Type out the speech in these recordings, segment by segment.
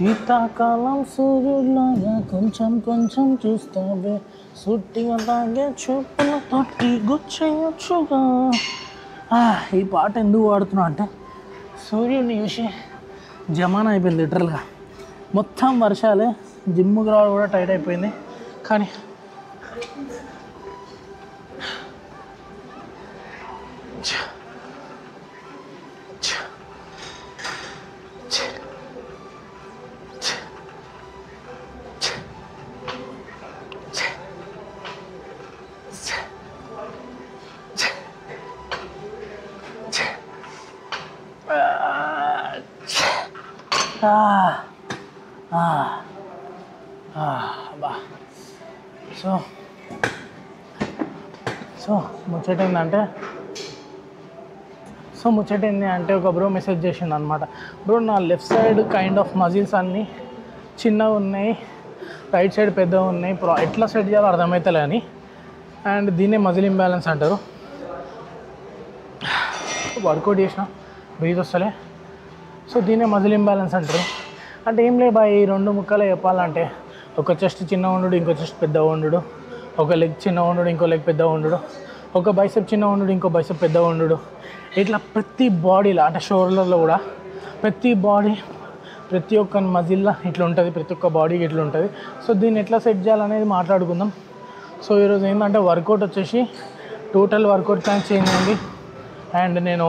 శీతాకాలం సూర్యుడిలాగా కొంచెం కొంచెం చూస్తావే సుట్టిగా తాగే చూపుల తొట్టి గుచ్చేయొచ్చుగా. ఈ పాట ఎందుకు పాడుతున్నా అంటే సూర్యుడిని చూసి జమానా అయిపోయింది లిటరల్గా. మొత్తం వర్షాలే, జిమ్ముకి రావడం కూడా టైట్ అయిపోయింది. కానీ ముచ్చట ఏంటంటే ఒక బ్రో మెసేజ్ చేసిండు అనమాట. బ్రో నా left side kind of muscles అన్నీ చిన్నగా ఉన్నాయి, రైట్ సైడ్ పెద్దగా ఉన్నాయి, ఎట్లా సెట్ చేయాలో అర్థమవుతలే అని. అండ్ దీన్నే మజిల్ ఇంబ్యాలెన్స్ అంటారు. వర్కౌట్ చేసిన బ్రీత్ వస్తలే, సో దీన్నే మజిల్ ఇంబ్యాలెన్స్ అంటారు. అంటే ఏం లే బాయ్, ఈ రెండు ముక్కలు చెప్పాలంటే ఒక చెస్ట్ చిన్న ఉండు, ఇంకో చెస్ట్ పెద్ద ఉండు, ఒక లెగ్ చిన్న ఉండు, ఇంకో లెగ్ పెద్ద ఉండు, ఒక బైసెప్ చిన్న ఉండు, ఇంకో బైసెప్ పెద్ద ఉండు. ఇట్లా ప్రతి బాడీలో అంటే షోల్డర్లో కూడా ప్రతి ఒక్క మజిల్లో ఇట్లా ఉంటుంది, ప్రతి ఒక్క బాడీకి ఇట్లా ఉంటుంది. సో దీన్ని ఎట్లా సెట్ చేయాలనేది మాట్లాడుకుందాం. సో ఈరోజు ఏంటంటే వర్కౌట్ వచ్చేసి టోటల్ వర్కౌట్ ప్లాన్ చేంజ్ అయింది. అండ్ నేను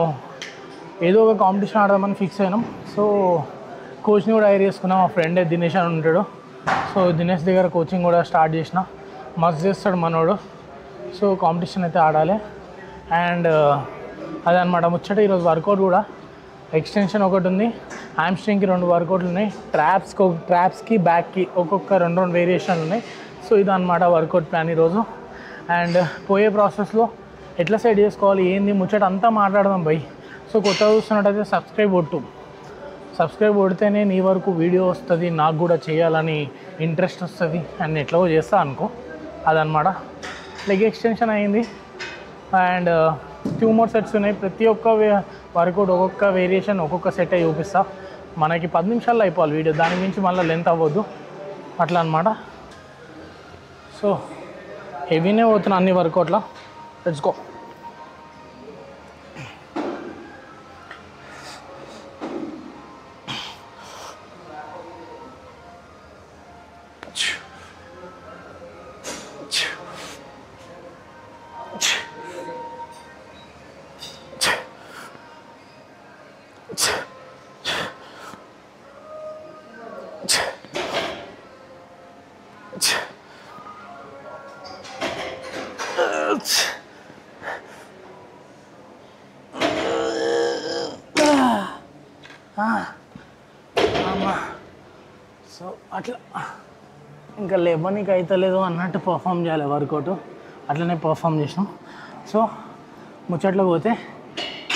ఏదో ఒక కాంపిటీషన్ ఆడదామని ఫిక్స్ అయినాం. సో కోచ్ని కూడా హైర్ చేసుకున్నాం. మా ఫ్రెండ్ దినేష్ అని ఉంటాడు. సో దినేష్ దగ్గర కోచింగ్ కూడా స్టార్ట్ చేసిన. మస్తు చేస్తాడు మనోడు. సో కాంపిటీషన్ అయితే ఆడాలి. అండ్ అదనమాట ముచ్చట. ఈరోజు వర్కౌట్ కూడా ఎక్స్టెన్షన్ ఒకటి ఉంది, హ్యామ్స్ట్రింగ్కి 2 వర్కౌట్లు ఉన్నాయి, ట్రాప్స్కి బ్యాక్కి ఒక్కొక్క 2 వేరియేషన్లు ఉన్నాయి. సో ఇదన్నమాట వర్కౌట్ ప్లాన్ ఈరోజు. అండ్ పోయే ప్రాసెస్లో ఎట్లా సెట్ చేసుకోవాలి ఏంది ముచ్చట అంతా మాట్లాడదాం బై. సో కొత్తగా చూస్తున్నట్టయితే సబ్స్క్రైబ్ కొడితేనే నీ వరకు వీడియో వస్తుంది, నాకు కూడా చేయాలని ఇంట్రెస్ట్ వస్తుంది. అండ్ ఎట్లా చేస్తా అనుకో, అదనమాట. లెగ్ ఎక్స్టెన్షన్ అయింది. అండ్ 2 more సెట్స్ ఉన్నాయి. ప్రతి ఒక్క వర్కౌట్ ఒక్కొక్క వేరియేషన్ ఒక్కొక్క సెట్ చూపిస్తా. మనకి 10 నిమిషాల్లో అయిపోవాలి వీడియో, దాని మించి మళ్ళీ లెంత్ అవ్వద్దు, అట్లా అనమాట. సో హెవీనే పోతున్నా అన్ని వర్కౌట్లో. Let's go. సో అట్లా ఇంకా లేవనీకి అవుతలేదు అన్నట్టు పర్ఫామ్ చేయాలి వర్కౌట్, అట్లనే పర్ఫామ్ చేసినాం. సో ముచ్చట్లో పోతే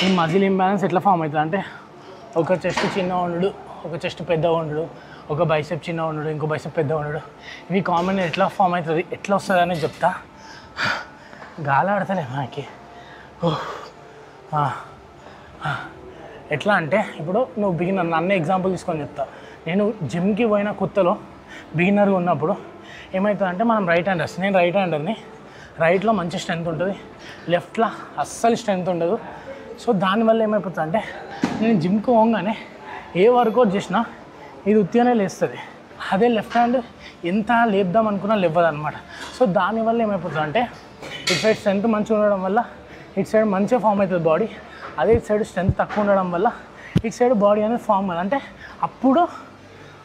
ఈ మజిల్ ఇంబ్యాలెన్స్ ఎట్లా ఫామ్ అవుతుంది అంటే ఒక చెస్ట్ చిన్న ఉండు, ఒక చెస్ట్ పెద్ద ఉండు, ఒక బైసెప్ చిన్న ఉండు, ఇంకో బైసెప్ పెద్ద ఉండు. ఇవి కామన్ ఎట్లా ఫామ్ అవుతుంది, ఎట్లా వస్తుంది అనేది చెప్తా. గాలి ఆడతలే మనకి. ఎట్లా అంటే ఇప్పుడు నువ్వు బిగినర్, నన్ను ఎగ్జాంపుల్ తీసుకొని చెప్తా. నేను జిమ్కి పోయిన కొత్తలో బిగినర్గా ఉన్నప్పుడు ఏమవుతుందంటే మనం నేను రైట్ హ్యాండర్ని, రైట్లో మంచి స్ట్రెంత్ ఉంటుంది, లెఫ్ట్లో అస్సలు స్ట్రెంత్ ఉండదు. సో దానివల్ల ఏమైపోతుంది అంటే నేను జిమ్కి పోగానే ఏ వర్కౌట్ చేసినా ఇది ఉత్తిగానే లేస్తుంది. అదే లెఫ్ట్ హ్యాండ్ ఎంత లేపుదాం అనుకున్నా లేవదు అనమాట. సో దానివల్ల ఏమైపోతుంది అంటే ఇటు సైడ్ స్ట్రెంత్ మంచిగా ఉండడం వల్ల ఇటు సైడ్ మంచిగా ఫామ్ అవుతుంది బాడీ, అదే ఇటు సైడ్ స్ట్రెంత్ తక్కువ ఉండడం వల్ల ఇటు సైడ్ బాడీ అనేది ఫామ్ అవుతుంది. అంటే అప్పుడు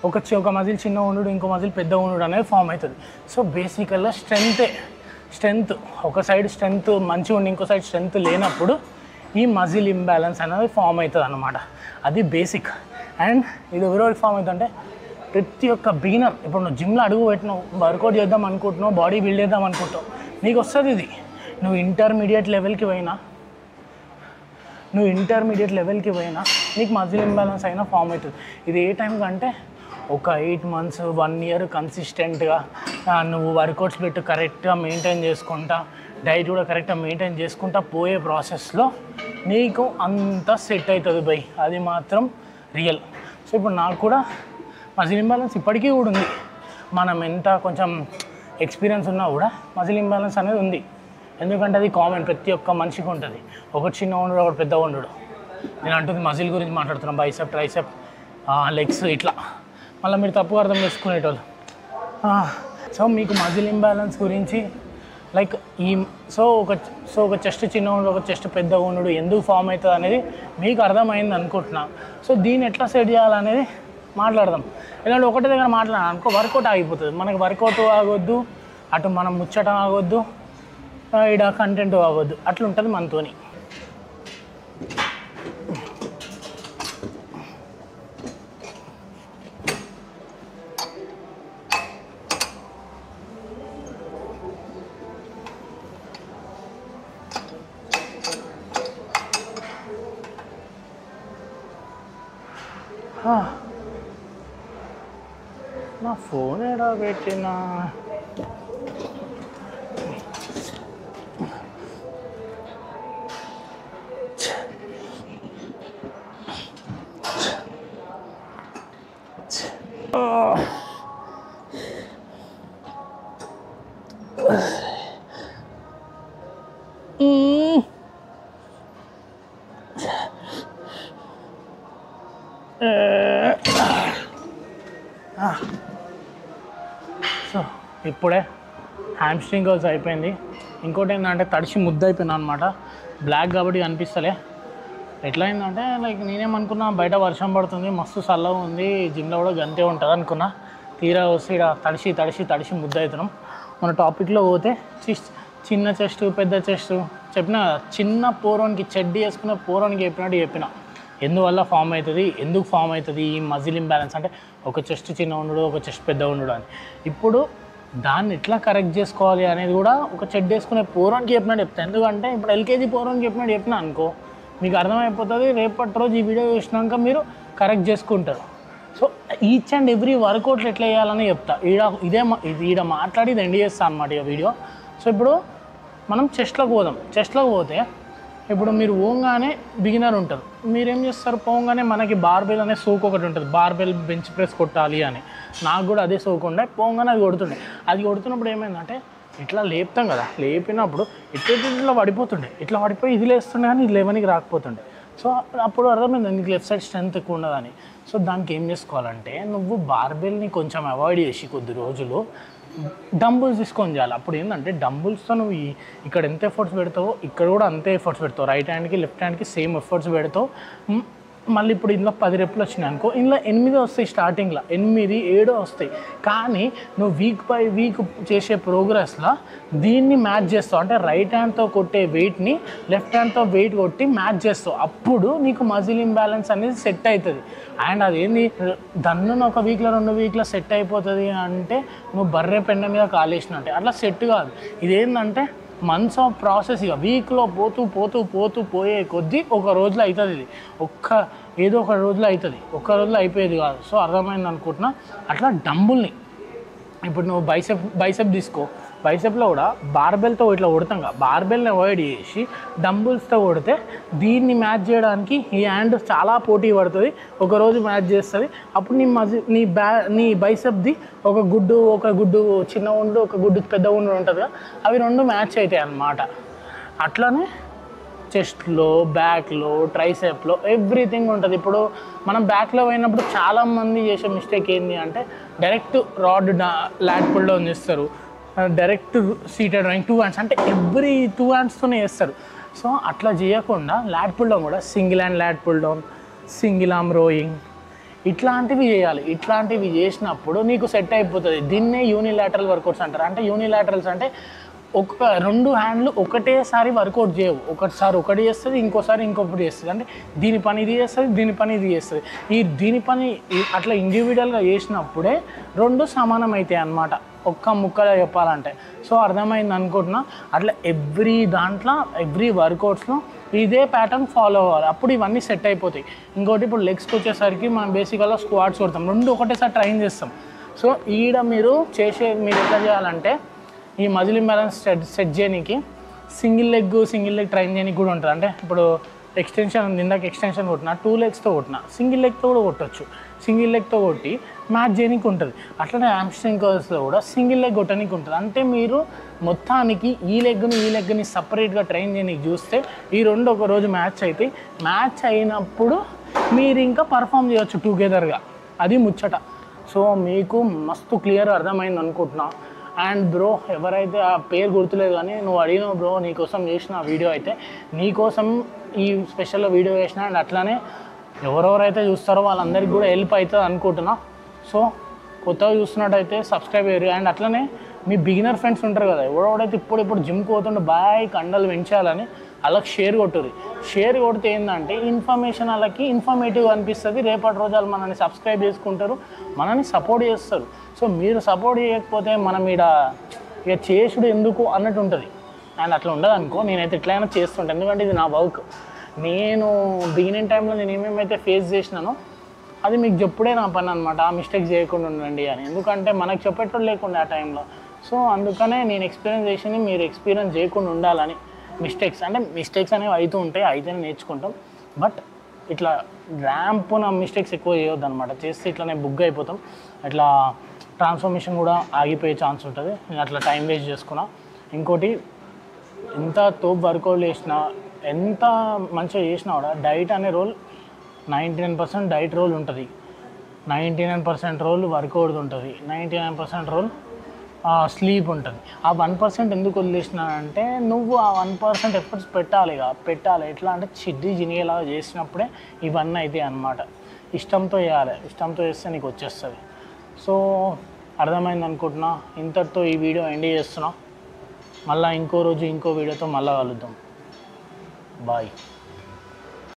ఒక మజిల్ చిన్న ఉండు, ఇంకో మజిల్ పెద్ద ఉండు అనేది ఫామ్ అవుతుంది. సో బేసికల్గా స్ట్రెంత్ ఒక సైడ్ స్ట్రెంత్ మంచిగా ఉండి ఇంకో సైడ్ స్ట్రెంత్ లేనప్పుడు ఈ మజిల్ ఇంబ్యాలెన్స్ అనేది ఫామ్ అవుతుంది అన్నమాట. అది బేసిక్. అండ్ ఇది ఎవరెవరికి ఫామ్ అవుతుందంటే ప్రతి ఒక్క బిగినర్. ఇప్పుడు నువ్వు జిమ్లో అడుగు పెట్టినావు, వర్కౌట్ చేద్దాం అనుకుంటున్నావు, బాడీ బిల్డ్ చేద్దాం అనుకుంటావు, నీకు వస్తుంది ఇది. నువ్వు ఇంటర్మీడియట్ లెవెల్కి పోయినా నీకు మజిల్ ఇంబ్యాలెన్స్ అయినా ఫామ్ అవుతుంది. ఇది ఏ టైంకి అంటే ఒక 8 months 1 year కన్సిస్టెంట్గా నువ్వు వర్కౌట్స్ పెట్టి కరెక్ట్గా మెయింటైన్ చేసుకుంటా, డైట్ కూడా కరెక్ట్గా మెయింటైన్ చేసుకుంటా పోయే ప్రాసెస్లో నీకు అంతా సెట్ అవుతుంది బై, అది మాత్రం రియల్. సో ఇప్పుడు నాకు కూడా మజిల్ ఇంబ్యాలెన్స్ ఇప్పటికీ కూడా ఉంది. మనం ఎంత కొంచెం ఎక్స్పీరియన్స్ ఉన్నా కూడా మజిల్ ఇంబ్యాలెన్స్ అనేది ఉంది. ఎందుకంటే అది కామన్, ప్రతి ఒక్క మనిషికి ఉంటుంది. ఒకటి చిన్న ఉండడు, ఒకటి పెద్ద ఉండడు. నేను అంటుంది మజిల్ గురించి మాట్లాడుతున్నాను, బైసెప్, ట్రైసెప్, లెగ్స్ ఇట్లా. మళ్ళీ మీరు తప్పుగా అర్థం చేసుకునేటోళ్ళు. సో మీకు మజిల్ ఇంబ్యాలెన్స్ గురించి లైక్ ఒక చెస్ట్ చిన్న ఉండడు, ఒక చెస్ట్ పెద్ద ఉండడు ఎందుకు ఫామ్ అవుతుంది అనేది మీకు అర్థమైంది అనుకుంటున్నా. సో దీన్ని ఎట్లా సెట్ చేయాలనేది మాట్లాడదాం. ఇలాంటి ఒకటి దగ్గర మాట్లాడాలి అనుకో వర్కౌట్ ఆగిపోతుంది. మనకి వర్కౌట్ ఆగొద్దు, అటు మనం ముచ్చటం ఆగొద్దు, ఈడ కంటెంట్ ఆగొద్దు, అట్లా ఉంటుంది మనతోని. నా ఫోన్ ఎడా పెట్టినా? సో ఇప్పుడే హ్యామ్స్ట్రింగ్ గర్ల్స్ అయిపోయింది. ఇంకోటి ఏంటంటే తడిచి ముద్ద అయిపోయినా అనమాట. బ్లాక్ కాబట్టి కనిపిస్తలే. ఎట్లా అయిందంటే లైక్ నేనేమనుకున్నా బయట వర్షం పడుతుంది, మస్తు చల్లగా ఉంది, జిమ్లో కూడా గంతే ఉంటుంది అనుకున్నా. తీరా వస్తే ఇక్కడ తడిచి తడిచి తడిచి ముద్ద అవుతున్నాం. మన టాపిక్లో పోతే చిన్న చెస్ట్ పెద్ద చెస్ట్ చెప్పిన, చిన్న పోరోనికి చెడ్డీ వేసుకున్న పోరోనికి చెప్పిన ఎందువల్ల ఫామ్ అవుతుంది, ఎందుకు ఫామ్ అవుతుంది ఈ మజిల్ ఇంబ్యాలెన్స్ అంటే ఒక చెస్ట్ చిన్న ఉండడు, ఒక చెస్ట్ పెద్ద ఉండడు అని. ఇప్పుడు దాన్ని ఎట్లా కరెక్ట్ చేసుకోవాలి అనేది కూడా ఒక చెడ్డీ వేసుకునే పోరోనికి చెప్తాను. ఎందుకంటే ఇప్పుడు ఎల్కేజీ పోరోనికి చెప్పిన అనుకో మీకు అర్థమైపోతుంది. రేపటి రోజు ఈ వీడియో చూసినాక మీరు కరెక్ట్ చేసుకుంటారు. సో ఈచ్ అండ్ ఎవ్రీ వర్కౌట్లు ఎట్లా వేయాలని చెప్తా. ఈడ మాట్లాడి ఇది ఎండ్ చేస్తాను అనమాట ఈ వీడియో. సో ఇప్పుడు మనం చెస్ట్లోకి పోదాం. చెస్ట్లోకి పోతే ఇప్పుడు మీరు ఓంగానే బిగినర్ ఉంటారు. మీరేం చేస్తారు, పోగానే మనకి బార్బెల్ అనే సోక్ ఒకటి ఉంటుంది, బార్బెల్ బెంచ్ ప్రెస్ కొట్టాలి అని. నాకు కూడా అదే సోక్ ఉండే. పోగానే అది కొడుతుండే. అది కొడుతున్నప్పుడు ఏమైందంటే ఇట్లా లేపుతాం కదా, లేపినప్పుడు ఇట్లా పడిపోతుండే, ఇట్లా పడిపోయి ఇది లేస్తుండే కానీ ఇది లేవనికి రాకపోతుండే. సో అప్పుడు అర్థమైంది నీకు లెఫ్ట్ సైడ్ స్ట్రెంత్ ఎక్కువ ఉండదని. సో దానికి ఏం చేసుకోవాలంటే నువ్వు బార్బెల్ని కొంచెం అవాయిడ్ చేసి కొద్ది రోజులు డంబుల్స్ తీసుకొని చేయాలి. అప్పుడు ఏంటంటే డంబుల్స్తో నువ్వు ఇక్కడ ఎంత ఎఫర్ట్స్ పెడతావో ఇక్కడ కూడా అంతే ఎఫర్ట్స్ పెడతావు. రైట్ హ్యాండ్కి లెఫ్ట్ హ్యాండ్కి సేమ్ ఎఫర్ట్స్ పెడతావు. మళ్ళీ ఇప్పుడు ఇందులో 10 రెప్పులు వచ్చినాయి అనుకో, ఇందులో 8 వస్తాయి. స్టార్టింగ్లో 8, 7 వస్తాయి. కానీ నువ్వు వీక్ బై వీక్ చేసే ప్రోగ్రెస్లో దీన్ని మ్యాచ్ చేస్తావు. అంటే రైట్ హ్యాండ్తో కొట్టే వెయిట్ని లెఫ్ట్ హ్యాండ్తో వెయిట్ కొట్టి మ్యాచ్ చేస్తావు. అప్పుడు నీకు మజిల్ ఇంబ్యాలెన్స్ అనేది సెట్ అవుతుంది. అండ్ అదేంది దన్నును ఒక వీక్లో 2 వీక్లో సెట్ అయిపోతుంది అంటే నువ్వు బర్రె పెండ మీద కాలేసినట్టే. అట్లా సెట్ కాదు. ఇదేంటంటే మంత్స్ ఆఫ్ ప్రాసెస్. ఇక వీక్లో పోయే కొద్దీ ఒక రోజులో అవుతుంది. ఇది ఏదో ఒక రోజులో అవుతుంది, ఒక్క రోజులో అయిపోయేది కాదు. సో అర్థమైంది అనుకుంటున్నా. అట్లా డంబుల్ని ఇప్పుడు నువ్వు బైసెప్ తీసుకో. బైసెప్లో కూడా బార్బెల్తో ఇట్లా కొడతాం కదా, బార్బెల్ని అవాయిడ్ చేసి డంబుల్స్తో కొడితే దీన్ని మ్యాచ్ చేయడానికి ఈ హ్యాండ్ చాలా పోటీ పడుతుంది. ఒకరోజు మ్యాచ్ చేస్తుంది. అప్పుడు నీ బైసెప్ది ఒక గుడ్డు చిన్న ఉండు, ఒక గుడ్డు పెద్ద ఉండు ఉంటుంది కదా, అవి 2 మ్యాచ్ అవుతాయి అన్నమాట. అట్లనే చెస్ట్లో, బ్యాక్లో, ట్రైసెప్లో ఎవ్రీథింగ్ ఉంటుంది. ఇప్పుడు మనం బ్యాక్లో పోయినప్పుడు చాలామంది చేసే మిస్టేక్ ఏంటి అంటే direct rod lat pull down చేస్తారు, డైరెక్ట్ సీటెడ్ రోయింగ్ 2 హ్యాండ్స్ అంటే ఎవ్రీ 2 హ్యాండ్స్తోనే చేస్తారు. సో అట్లా చేయకుండా లాట్ పుల్ డౌన్ కూడా single hand lat pull down, single arm rowing ఇట్లాంటివి చేయాలి. ఇట్లాంటివి చేసినప్పుడు నీకు సెట్ అయిపోతుంది. దీన్నే యూనిలాటరల్ వర్కౌట్స్ అంటారు. అంటే యూనిలాటరల్స్ అంటే 2 హ్యాండ్లు ఒకటేసారి వర్కౌట్ చేయవు. ఒకటిసారి ఒకటి చేస్తుంది, ఇంకోసారి ఇంకొకటి చేస్తుంది. అంటే దీని పని ఇది చేస్తుంది, దీని పని ఇది చేస్తుంది. దీని పని అట్లా ఇండివిజువల్గా చేసినప్పుడే 2 సమానం అవుతాయి అన్నమాట, ఒక్క ముక్కలో చెప్పాలంటే. సో అర్థమైంది అనుకుంటున్నా. అట్లా ఎవ్రీ వర్కౌట్స్లో ఇదే ప్యాటర్న్ ఫాలో అవ్వాలి. అప్పుడు ఇవన్నీ సెట్ అయిపోతాయి. ఇంకోటి ఇప్పుడు లెగ్స్కి వచ్చేసరికి మనం బేసిక్గా స్క్వాట్స్ కొడతాం, 2 ఒకటేసారి ట్రైన్ చేస్తాం. సో మీరు ఎట్లా చేయాలంటే ఈ మజిల్ ఇంబ్యాలెన్స్ సెట్ చేయడానికి సింగిల్ లెగ్ ట్రైన్ చేయడానికి కూడా ఉంటుంది. అంటే ఇప్పుడు ఎక్స్టెన్షన్ ఇందాక ఎక్స్టెన్షన్ కొట్టినా 2 లెగ్స్తో కొట్టినా సింగిల్ లెగ్తో కూడా కొట్టచ్చు. సింగిల్ లెగ్తో కొట్టి మ్యాచ్ చేయడానికి ఉంటుంది. అట్లనే హ్యామ్స్ట్రింగ్ కర్ల్స్లో కూడా సింగిల్ లెగ్ కొట్టడానికి ఉంటుంది. అంటే మీరు మొత్తానికి ఈ లెగ్ని సపరేట్గా ట్రైన్ చేయడానికి చూస్తే ఈ రెండు ఒక రోజు మ్యాచ్ అయితే మ్యాచ్ అయినప్పుడు మీరు ఇంకా పర్ఫామ్ చేయొచ్చు టుగెదర్గా. అది ముచ్చట. సో మీకు మస్తు క్లియర్ అర్థమైంది అనుకుంటున్నా. అండ్ బ్రో ఎవరైతే ఆ పేరు గుర్తులేదు కానీ నువ్వు అడిగినావు బ్రో, నీకోసం చేసిన వీడియో అయితే నీకోసం ఈ స్పెషల్లో వీడియో చేసిన. అండ్ అట్లానే ఎవరెవరైతే చూస్తారో వాళ్ళందరికీ కూడా హెల్ప్ అవుతుంది అనుకుంటున్నా. సో కొత్తగా చూస్తున్నట్టయితే సబ్స్క్రైబ్ అయ్యారు. అండ్ అట్లనే మీ బిగినర్ ఫ్రెండ్స్ ఉంటారు కదా, ఎవడైతే ఇప్పుడు జిమ్కి పోతుండే బాయ్ కండలు పెంచాలని వాళ్ళకి షేర్ కొట్టుర్రి. షేర్ కొడితే ఏంటంటే ఇన్ఫర్మేషన్ వాళ్ళకి ఇన్ఫర్మేటివ్ అనిపిస్తుంది. రేపటి రోజు వాళ్ళు మనల్ని సబ్స్క్రైబ్ చేసుకుంటారు, మనల్ని సపోర్ట్ చేస్తారు. సో మీరు సపోర్ట్ చేయకపోతే మనం ఇక చేసుడు ఎందుకు అన్నట్టు ఉంటుంది. అండ్ అట్లా ఉండదు అనుకో, నేనైతే ఎట్లయినా చేస్తుంటాను. ఎందుకంటే ఇది నా వర్క్. నేను బిగినింగ్ టైంలో నేను ఏమేమైతే ఫేస్ చేసినానో అది మీకు చెప్పుడే నా పని అనమాట. ఆ మిస్టేక్స్ చేయకుండా ఉండండి అని. ఎందుకంటే మనకు చెప్పేటోళ్ళు లేకుండా ఆ టైంలో. సో అందుకనే నేను ఎక్స్పీరియన్స్ చేసి మీరు ఎక్స్పీరియన్స్ చేయకుండా ఉండాలని. మిస్టేక్స్ అనేవి అవుతూ ఉంటాయి, అయితేనే నేర్చుకుంటాం. బట్ ఇట్లా ర్యాంపున మిస్టేక్స్ ఎక్కువ చేయొద్దు అనమాట. చేస్తే ఇట్లానే బుగ్ అయిపోతాం. ఇట్లా ట్రాన్స్ఫర్మేషన్ కూడా ఆగిపోయే ఛాన్స్ ఉంటుంది. నేను అట్లా టైం వేస్ట్ చేసుకున్నా. ఇంకోటి, ఎంత తోపు వర్కౌట్ చేసినా ఎంత మంచిగా చేసినా కూడా డైట్ అనే రోల్ 99% డైట్ రోల్ ఉంటుంది, 99% రోల్ వర్కౌట్ ఉంటుంది, 99% రోల్ స్లీప్ ఉంటుంది. ఆ 1% ఎందుకు వదిలేసినా అంటే నువ్వు ఆ 1% ఎఫర్ట్స్ పెట్టాలి. ఎట్లా అంటే చిడ్డి జినిగేలాగా చేసినప్పుడే ఇవన్నీ అవుతాయి అన్నమాట. ఇష్టంతో చేయాలి, ఇష్టంతో చేస్తే నీకు వచ్చేస్తుంది. సో అర్థమైంది అనుకుంటున్నా. ఇంతటితో ఈ వీడియో ఎండ్ చేస్తున్నా. మళ్ళీ ఇంకో రోజు ఇంకో వీడియోతో మళ్ళీ కలుద్దాం. బాయ్.